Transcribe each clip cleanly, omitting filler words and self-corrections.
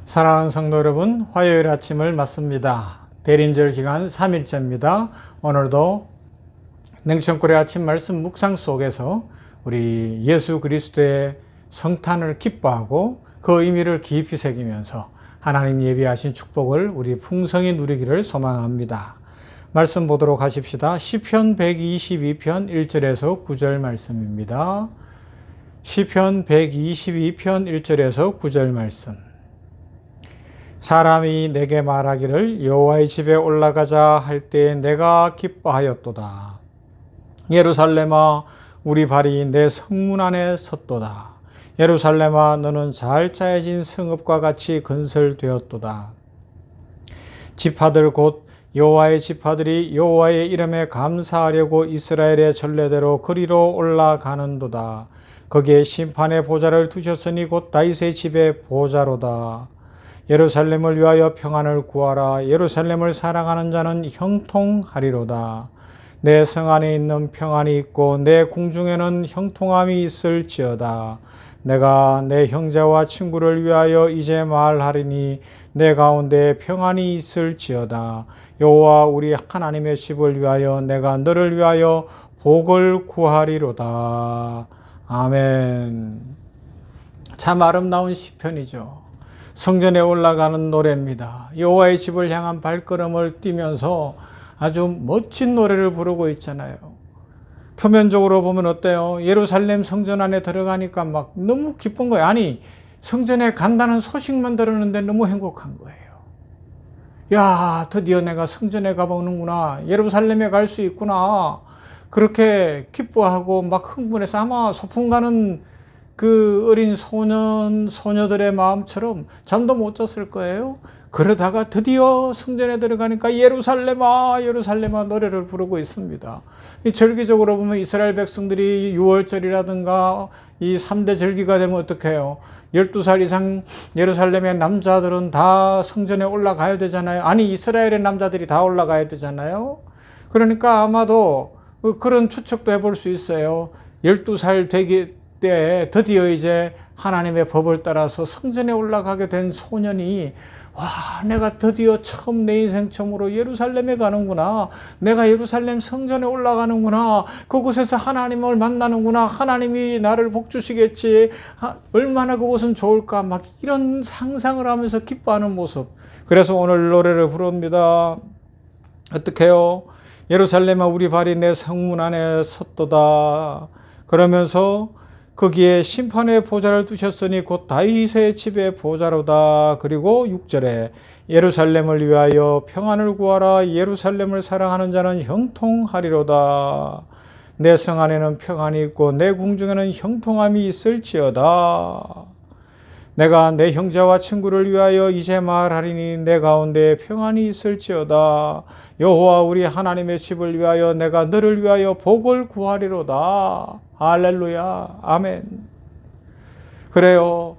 사랑하는 성도 여러분, 화요일 아침을 맞습니다. 대림절 기간 3일째입니다. 오늘도 냉천골의 아침 말씀 묵상 속에서 우리 예수 그리스도의 성탄을 기뻐하고 그 의미를 깊이 새기면서 하나님 예비하신 축복을 우리 풍성히 누리기를 소망합니다. 말씀 보도록 하십시다. 시편 122편 1절에서 9절 말씀입니다. 시편 122편 1절에서 9절 말씀. 사람이 내게 말하기를 여호와의 집에 올라가자 할 때 내가 기뻐하였도다. 예루살렘아 우리 발이 내 성문 안에 섰도다. 예루살렘아 너는 잘 짜여진 성읍과 같이 건설되었도다. 지파들 곧 여호와의 지파들이 여호와의 이름에 감사하려고 이스라엘의 전례대로 그리로 올라가는도다. 거기에 심판의 보좌를 두셨으니 곧 다윗의 집의 보좌로다. 예루살렘을 위하여 평안을 구하라. 예루살렘을 사랑하는 자는 형통하리로다. 내 성 안에 있는 평안이 있고 내 궁중에는 형통함이 있을지어다. 내가 내 형제와 친구를 위하여 이제 말하리니 내 가운데 평안이 있을지어다. 여호와 우리 하나님의 집을 위하여 내가 너를 위하여 복을 구하리로다. 아멘. 참 아름다운 시편이죠. 성전에 올라가는 노래입니다. 여호와의 집을 향한 발걸음을 뛰면서 아주 멋진 노래를 부르고 있잖아요. 표면적으로 보면 어때요? 예루살렘 성전 안에 들어가니까 막 너무 기쁜 거예요. 아니, 성전에 간다는 소식만 들었는데 너무 행복한 거예요. 야, 드디어 내가 성전에 가보는구나. 예루살렘에 갈 수 있구나. 그렇게 기뻐하고 막 흥분해서 아마 소풍 가는 그 어린 소녀들의 마음처럼 잠도 못 잤을 거예요. 그러다가 드디어 성전에 들어가니까 예루살렘아 예루살렘아 노래를 부르고 있습니다. 이 절기적으로 보면 이스라엘 백성들이 6월절이라든가 이 3대 절기가 되면 어떻게 해요? 12살 이상 예루살렘의 남자들은 다 성전에 올라가야 되잖아요. 아니 이스라엘의 남자들이 다 올라가야 되잖아요. 그러니까 아마도 그런 추측도 해볼 수 있어요. 12살 되기 때 드디어 이제 하나님의 법을 따라서 성전에 올라가게 된 소년이 와, 내가 드디어 처음 내 인생 처음으로 예루살렘에 가는구나. 내가 예루살렘 성전에 올라가는구나. 그곳에서 하나님을 만나는구나. 하나님이 나를 복 주시겠지. 얼마나 그곳은 좋을까. 막 이런 상상을 하면서 기뻐하는 모습. 그래서 오늘 노래를 부릅니다. 어떻게 해요? 예루살렘아 우리 발이 내 성문 안에 섰도다. 그러면서 거기에 심판의 보좌를 두셨으니 곧 다윗의 집의 보좌로다. 그리고 6절에 예루살렘을 위하여 평안을 구하라. 예루살렘을 사랑하는 자는 형통하리로다. 내 성 안에는 평안이 있고 내 궁중에는 형통함이 있을지어다. 내가 내 형제와 친구를 위하여 이제 말하리니 내 가운데 평안이 있을지어다. 여호와 우리 하나님의 집을 위하여 내가 너를 위하여 복을 구하리로다. 할렐루야. 아멘. 그래요.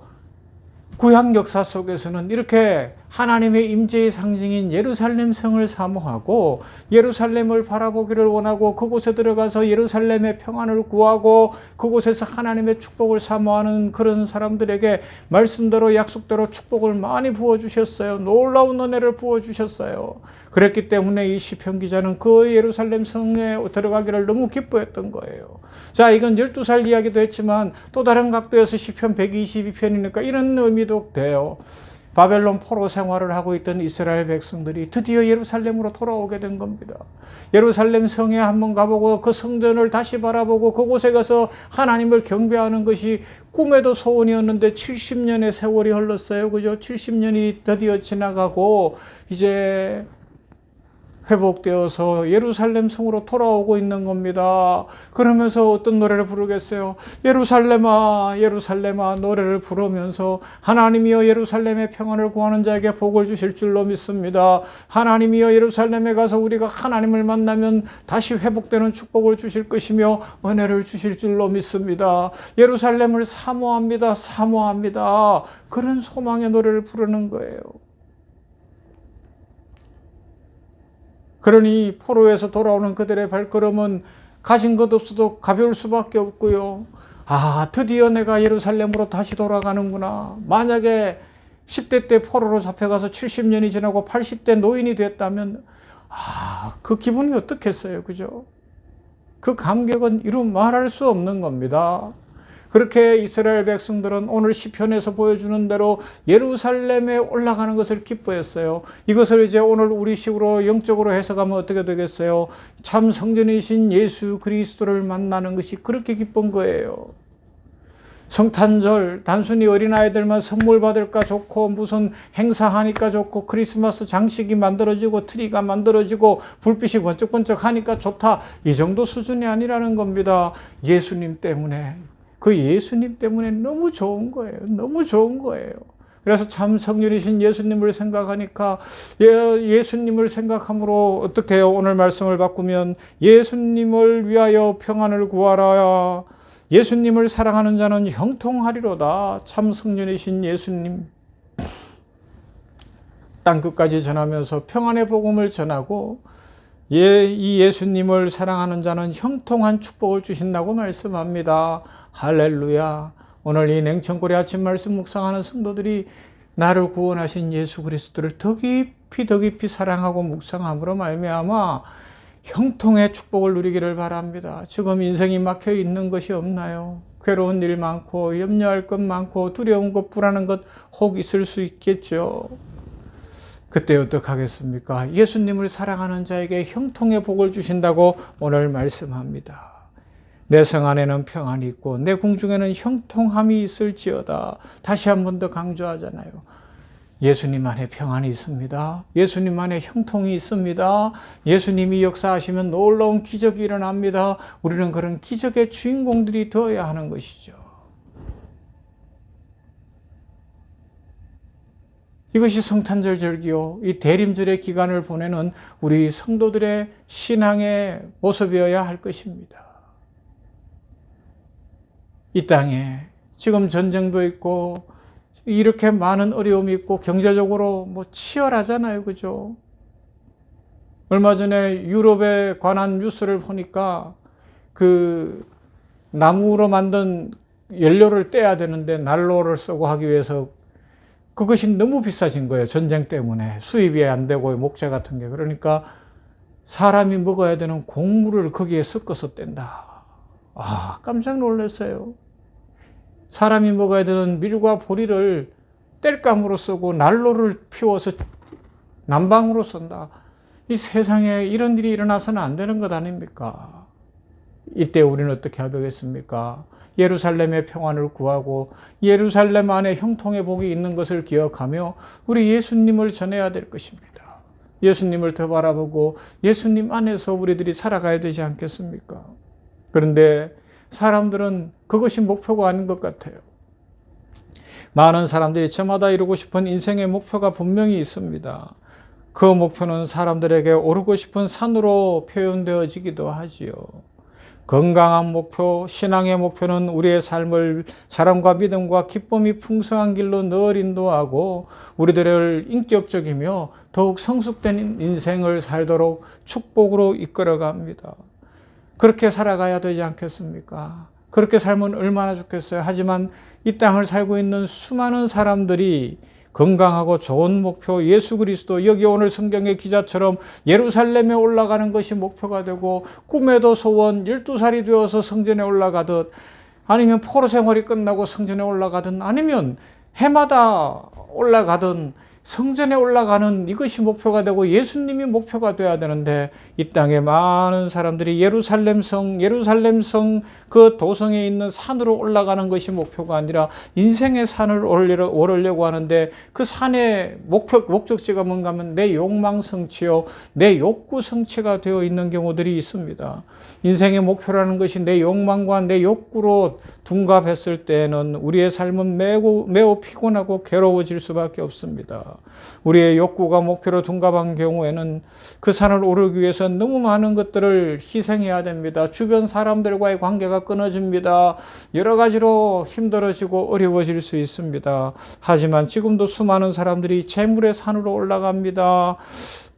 구약 역사 속에서는 이렇게 하나님의 임재의 상징인 예루살렘 성을 사모하고 예루살렘을 바라보기를 원하고 그곳에 들어가서 예루살렘의 평안을 구하고 그곳에서 하나님의 축복을 사모하는 그런 사람들에게 말씀대로 약속대로 축복을 많이 부어주셨어요. 놀라운 은혜를 부어주셨어요. 그랬기 때문에 이 시편 기자는 그 예루살렘 성에 들어가기를 너무 기뻐했던 거예요. 자, 이건 12살 이야기도 했지만 또 다른 각도에서 시편 122편이니까 이런 의미도 돼요. 바벨론 포로 생활을 하고 있던 이스라엘 백성들이 드디어 예루살렘으로 돌아오게 된 겁니다. 예루살렘 성에 한번 가보고 그 성전을 다시 바라보고 그곳에 가서 하나님을 경배하는 것이 꿈에도 소원이었는데 70년의 세월이 흘렀어요. 그죠? 70년이 드디어 지나가고 이제 회복되어서 예루살렘 성으로 돌아오고 있는 겁니다. 그러면서 어떤 노래를 부르겠어요? 예루살렘아 예루살렘아 노래를 부르면서 하나님이여 예루살렘의 평안을 구하는 자에게 복을 주실 줄로 믿습니다. 하나님이여 예루살렘에 가서 우리가 하나님을 만나면 다시 회복되는 축복을 주실 것이며 은혜를 주실 줄로 믿습니다. 예루살렘을 사모합니다. 사모합니다. 그런 소망의 노래를 부르는 거예요. 그러니 포로에서 돌아오는 그들의 발걸음은 가진 것 없어도 가벼울 수밖에 없고요. 아, 드디어 내가 예루살렘으로 다시 돌아가는구나. 만약에 10대 때 포로로 잡혀가서 70년이 지나고 80대 노인이 됐다면 그 기분이 어떻겠어요, 그죠? 그 감격은 이루 말할 수 없는 겁니다. 그렇게 이스라엘 백성들은 오늘 시편에서 보여주는 대로 예루살렘에 올라가는 것을 기뻐했어요. 이것을 이제 오늘 우리식으로 영적으로 해석하면 어떻게 되겠어요? 참 성전이신 예수 그리스도를 만나는 것이 그렇게 기쁜 거예요. 성탄절 단순히 어린아이들만 선물 받을까 좋고 무슨 행사하니까 좋고 크리스마스 장식이 만들어지고 트리가 만들어지고 불빛이 번쩍번쩍 하니까 좋다, 이 정도 수준이 아니라는 겁니다. 예수님 때문에, 그 예수님 때문에 너무 좋은 거예요. 너무 좋은 거예요. 그래서 참 성전이신 예수님을 생각하니까 예수님을 생각함으로 어떻게 해요? 오늘 말씀을 바꾸면 예수님을 위하여 평안을 구하라. 예수님을 사랑하는 자는 형통하리로다. 참 성전이신 예수님, 땅끝까지 전하면서 평안의 복음을 전하고 이 예수님을 사랑하는 자는 형통한 축복을 주신다고 말씀합니다. 할렐루야. 오늘 이 냉천골의 아침 말씀 묵상하는 성도들이 나를 구원하신 예수 그리스도를 더 깊이 사랑하고 묵상함으로 말미암아 형통의 축복을 누리기를 바랍니다. 지금 인생이 막혀 있는 것이 없나요? 괴로운 일 많고 염려할 것 많고 두려운 것 불안한 것 혹 있을 수 있겠죠. 그때 어떡하겠습니까? 예수님을 사랑하는 자에게 형통의 복을 주신다고 오늘 말씀합니다. 내 성 안에는 평안이 있고 내 궁중에는 형통함이 있을지어다. 다시 한 번 더 강조하잖아요. 예수님 안에 평안이 있습니다. 예수님 안에 형통이 있습니다. 예수님이 역사하시면 놀라운 기적이 일어납니다. 우리는 그런 기적의 주인공들이 되어야 하는 것이죠. 이것이 성탄절 절기요, 이 대림절의 기간을 보내는 우리 성도들의 신앙의 모습이어야 할 것입니다. 이 땅에 지금 전쟁도 있고 이렇게 많은 어려움이 있고 경제적으로 치열하잖아요, 그죠? 얼마 전에 유럽에 관한 뉴스를 보니까 그 나무로 만든 연료를 떼야 되는데 난로를 쓰고 하기 위해서 그것이 너무 비싸진 거예요. 전쟁 때문에 수입이 안 되고 목재 같은 게. 그러니까 사람이 먹어야 되는 곡물을 거기에 섞어서 뗀다. 깜짝 놀랐어요. 사람이 먹어야 되는 밀과 보리를 땔감으로 쓰고 난로를 피워서 난방으로 쓴다. 이 세상에 이런 일이 일어나서는 안 되는 것 아닙니까? 이때 우리는 어떻게 하겠습니까? 예루살렘의 평안을 구하고 예루살렘 안에 형통의 복이 있는 것을 기억하며 우리 예수님을 전해야 될 것입니다. 예수님을 더 바라보고 예수님 안에서 우리들이 살아가야 되지 않겠습니까? 그런데 사람들은 그것이 목표가 아닌 것 같아요. 많은 사람들이 저마다 이루고 싶은 인생의 목표가 분명히 있습니다. 그 목표는 사람들에게 오르고 싶은 산으로 표현되어지기도 하지요. 건강한 목표, 신앙의 목표는 우리의 삶을 사랑과 믿음과 기쁨이 풍성한 길로 늘 인도하고 우리들을 인격적이며 더욱 성숙된 인생을 살도록 축복으로 이끌어갑니다. 그렇게 살아가야 되지 않겠습니까? 그렇게 살면 얼마나 좋겠어요. 하지만 이 땅을 살고 있는 수많은 사람들이 건강하고 좋은 목표, 예수 그리스도, 여기 오늘 성경의 기자처럼 예루살렘에 올라가는 것이 목표가 되고 꿈에도 소원 12살이 되어서 성전에 올라가듯 아니면 포로 생활이 끝나고 성전에 올라가든 아니면 해마다 올라가든 성전에 올라가는 이것이 목표가 되고 예수님이 목표가 되어야 되는데 이 땅에 많은 사람들이 예루살렘 성 그 도성에 있는 산으로 올라가는 것이 목표가 아니라 인생의 산을 오르려고 하는데 그 산의 목적지가 뭔가 하면 내 욕망 성취요, 내 욕구 성취가 되어 있는 경우들이 있습니다. 인생의 목표라는 것이 내 욕망과 내 욕구로 둔갑했을 때는 우리의 삶은 매우 피곤하고 괴로워질 수밖에 없습니다. 우리의 욕구가 목표로 둔갑한 경우에는 그 산을 오르기 위해서 너무 많은 것들을 희생해야 됩니다. 주변 사람들과의 관계가 끊어집니다. 여러 가지로 힘들어지고 어려워질 수 있습니다. 하지만 지금도 수많은 사람들이 재물의 산으로 올라갑니다.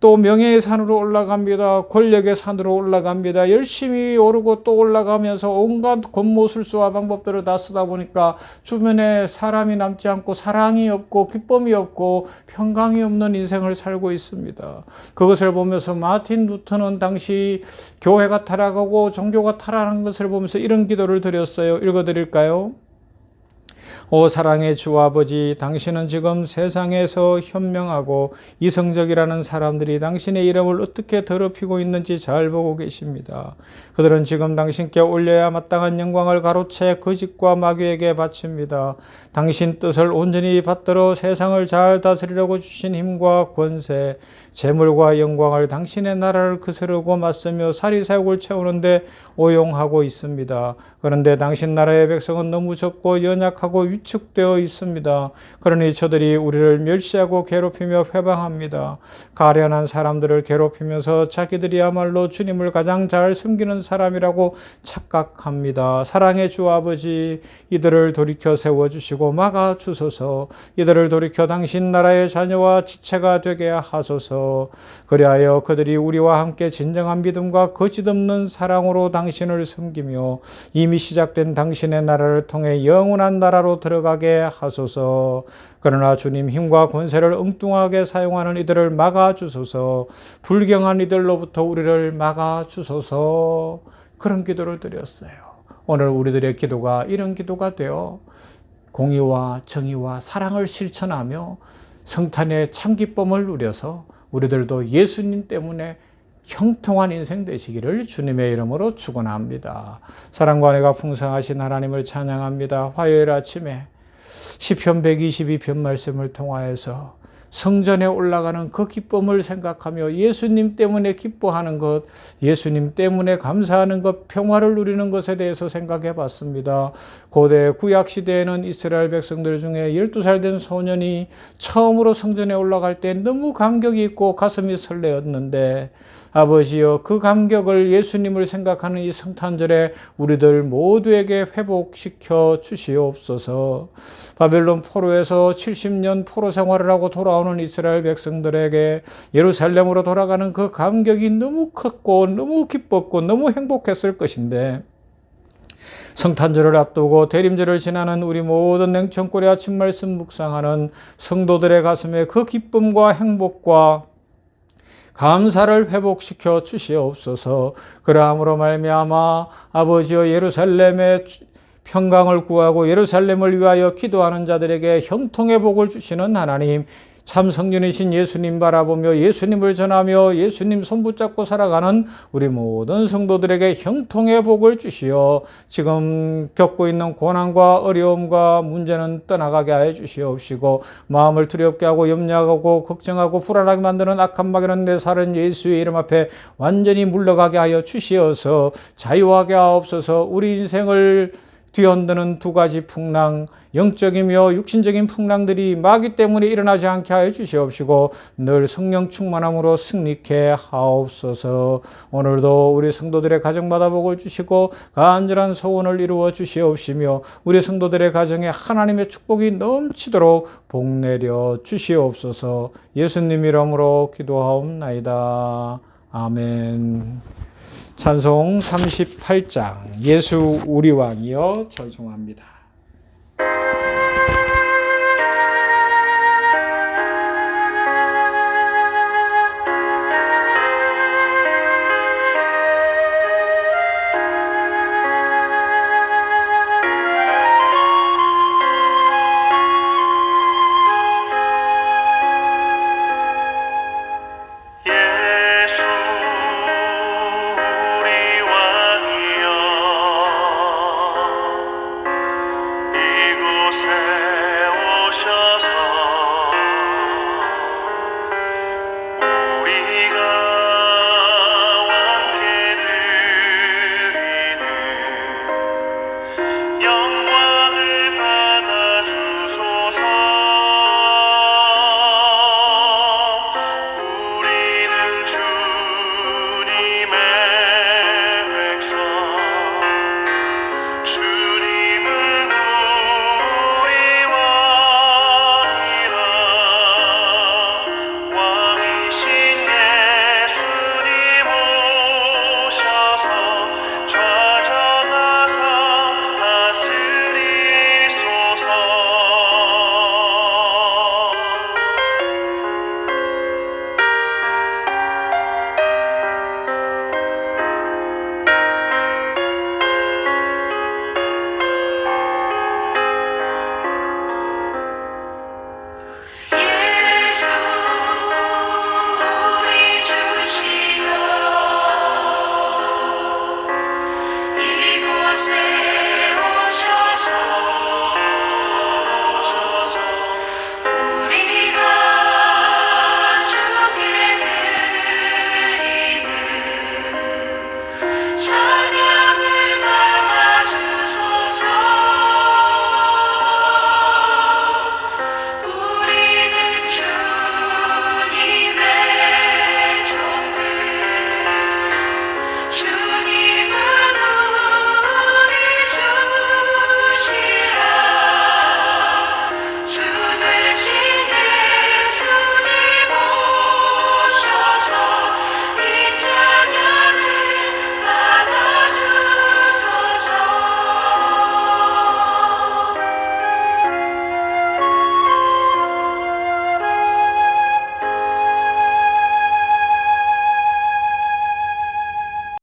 또 명예의 산으로 올라갑니다. 권력의 산으로 올라갑니다. 열심히 오르고 또 올라가면서 온갖 권모술수와 방법들을 다 쓰다 보니까 주변에 사람이 남지 않고 사랑이 없고 기쁨이 없고 평강이 없는 인생을 살고 있습니다. 그것을 보면서 마틴 루터는 당시 교회가 타락하고 종교가 타락한 것을 보면서 이런 기도를 드렸어요. 읽어드릴까요? 오 사랑의 주 아버지, 당신은 지금 세상에서 현명하고 이성적이라는 사람들이 당신의 이름을 어떻게 더럽히고 있는지 잘 보고 계십니다. 그들은 지금 당신께 올려야 마땅한 영광을 가로채 거짓과 마귀에게 바칩니다. 당신 뜻을 온전히 받들어 세상을 잘 다스리려고 주신 힘과 권세, 재물과 영광을 당신의 나라를 거스르고 맞서며 사리사욕을 채우는데 오용하고 있습니다. 그런데 당신 나라의 백성은 너무 적고 연약하고 위축되어 있습니다. 그러니 저들이 우리를 멸시하고 괴롭히며 회방합니다. 가련한 사람들을 괴롭히면서 자기들이야말로 주님을 가장 잘 섬기는 사람이라고 착각합니다. 사랑의 주 아버지, 이들을 돌이켜 세워주시고 막아주소서. 이들을 돌이켜 당신 나라의 자녀와 지체가 되게 하소서. 그리하여 그들이 우리와 함께 진정한 믿음과 거짓없는 사랑으로 당신을 섬기며 이미 시작된 당신의 나라를 통해 영원한 나라로 들어가게 하소서. 그러나 주님, 힘과 권세를 엉뚱하게 사용하는 이들을 막아주소서. 불경한 이들로부터 우리를 막아주소서. 그런 기도를 드렸어요. 오늘 우리들의 기도가 이런 기도가 되어 공의와 정의와 사랑을 실천하며 성탄의 참 기쁨을 누려서 우리들도 예수님 때문에 형통한 인생 되시기를 주님의 이름으로 축원합니다. 사랑과 은혜가 풍성하신 하나님을 찬양합니다. 화요일 아침에 시편 122편 말씀을 통하여서 성전에 올라가는 그 기쁨을 생각하며 예수님 때문에 기뻐하는 것, 예수님 때문에 감사하는 것, 평화를 누리는 것에 대해서 생각해 봤습니다. 고대 구약시대에는 이스라엘 백성들 중에 12살 된 소년이 처음으로 성전에 올라갈 때 너무 감격이 있고 가슴이 설레었는데, 아버지여, 그 감격을 예수님을 생각하는 이 성탄절에 우리들 모두에게 회복시켜 주시옵소서. 바벨론 포로에서 70년 포로 생활을 하고 돌아오는 이스라엘 백성들에게 예루살렘으로 돌아가는 그 감격이 너무 컸고 너무 기뻤고 너무 행복했을 것인데, 성탄절을 앞두고 대림절을 지나는 우리 모든 냉천골의 아침 말씀 묵상하는 성도들의 가슴에 그 기쁨과 행복과 감사를 회복시켜 주시옵소서. 그러함으로 말미암아 아버지여, 예루살렘의 평강을 구하고 예루살렘을 위하여 기도하는 자들에게 형통의 복을 주시는 하나님, 참 성전이신 예수님 바라보며 예수님을 전하며 예수님 손붙잡고 살아가는 우리 모든 성도들에게 형통의 복을 주시어 지금 겪고 있는 고난과 어려움과 문제는 떠나가게 하여 주시옵시고, 마음을 두렵게 하고 염려하고 걱정하고 불안하게 만드는 악한 마귀는 내 살은 예수의 이름 앞에 완전히 물러가게 하여 주시어서 자유하게 하옵소서. 우리 인생을 뒤흔드는 두 가지 풍랑, 영적이며 육신적인 풍랑들이 마귀 때문에 일어나지 않게 하여 주시옵시고 늘 성령 충만함으로 승리케 하옵소서. 오늘도 우리 성도들의 가정마다 복을 주시고 간절한 소원을 이루어 주시옵시며 우리 성도들의 가정에 하나님의 축복이 넘치도록 복 내려 주시옵소서. 예수님 이름으로 기도하옵나이다. 아멘. 찬송 38장, 예수 우리 왕이여 찬송합니다.